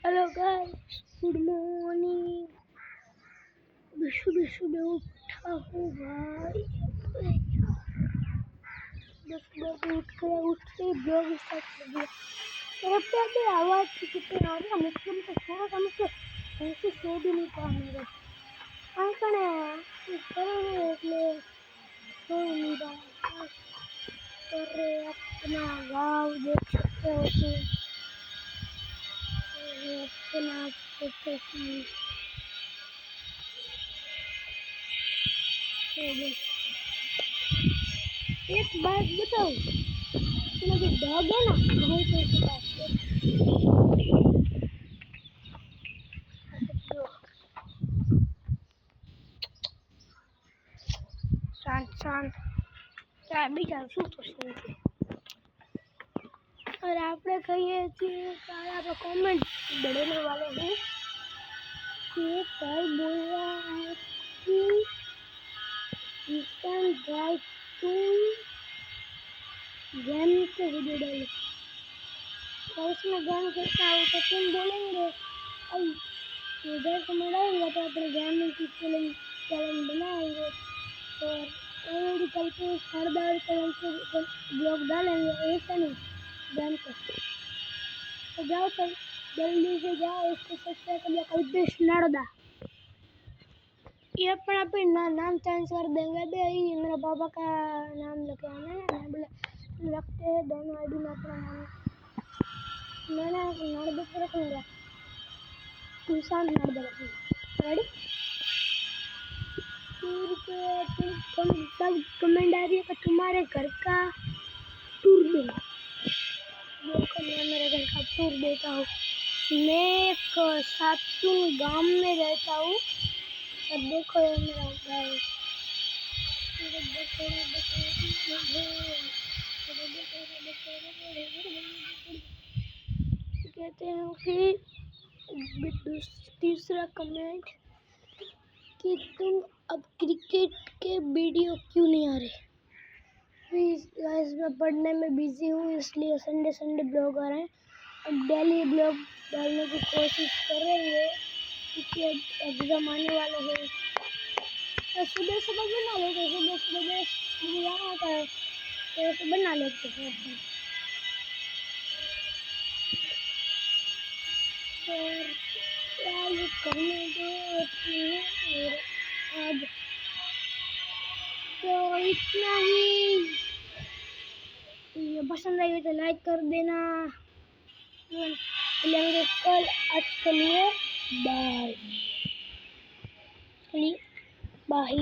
Hello guys, good morning. सुबह सुबह उठा हूँ भाई। 10 बजे उठ के ब्लॉग स्टार्ट कर दिया। मेरे पे भी आवाज़ कितनी आ रही है, मुझे तो थोड़ा सा मुझे ऐसे सो भी नहीं पा मेरे आंकड़े એટલે सो नहीं रहा। अरे अपना गाँव देख सकते हो तुम, अपना छोटे एक बात बताओ, इसमें जो डॉग है ना वही तो उसके पास शांत शांत क्या बीजा શું થશે। और આપણે કહીએ છીએ सारा पे कमेंट बढ़ने वाले हैं कि कल बोल रहा है कि इंसान गाय तुम गेम से वीडियो डालो, तो उसमें गेम खेलता हो तो तुम बोलेंगे अब इधर से मिलाएंगे तो अपने गेमिंग की चैलेंज बनाएंगे और ऑलरेडी कल के हर बार चैलेंज के ब्लॉग डालेंगे, ऐसा नहीं गेम पे। तो जाओ सर, जल्दी से जाओ, इसको सब्सक्राइब कर लिया। कल्पेश नारदा ये अपना पे नाम चेंज कर देंगे भाई, मेरा पापा का नाम लिखे हैं बोले रखते हैं दोनों आईडी में अपना नाम। मैंने नारदा पे रखूँगा, इंसान नारदा रखूँगा। रेडी? सब कमेंट आ रही है कि तुम्हारे घर का टूर दो। देखो मैं मेरे घर का टूर देता हूँ। मैं एक सातुन गांव में रहता हूँ और देखो ये मेरा गाँव। कहते हैं कि तीसरा कमेंट कि तुम अब क्रिकेट के वीडियो क्यों नहीं आ रहे। प्लीज़ गाइस, मैं पढ़ने में बिजी हूँ इसलिए संडे ब्लॉग आ रहे हैं। अब डेली ब्लॉग डालने की कोशिश कर रहे हैं क्योंकि एग्ज़ाम आने वाले हैं। तो सुबह बना लेते, सुबह जाना होता है तो ऐसे बना लेते हैं। और क्या ये करने दो और आज तो इतना ही। ये पसंद आई तो लाइक कर देना। मिलेंगे कल, आज के लिए बाय बाय।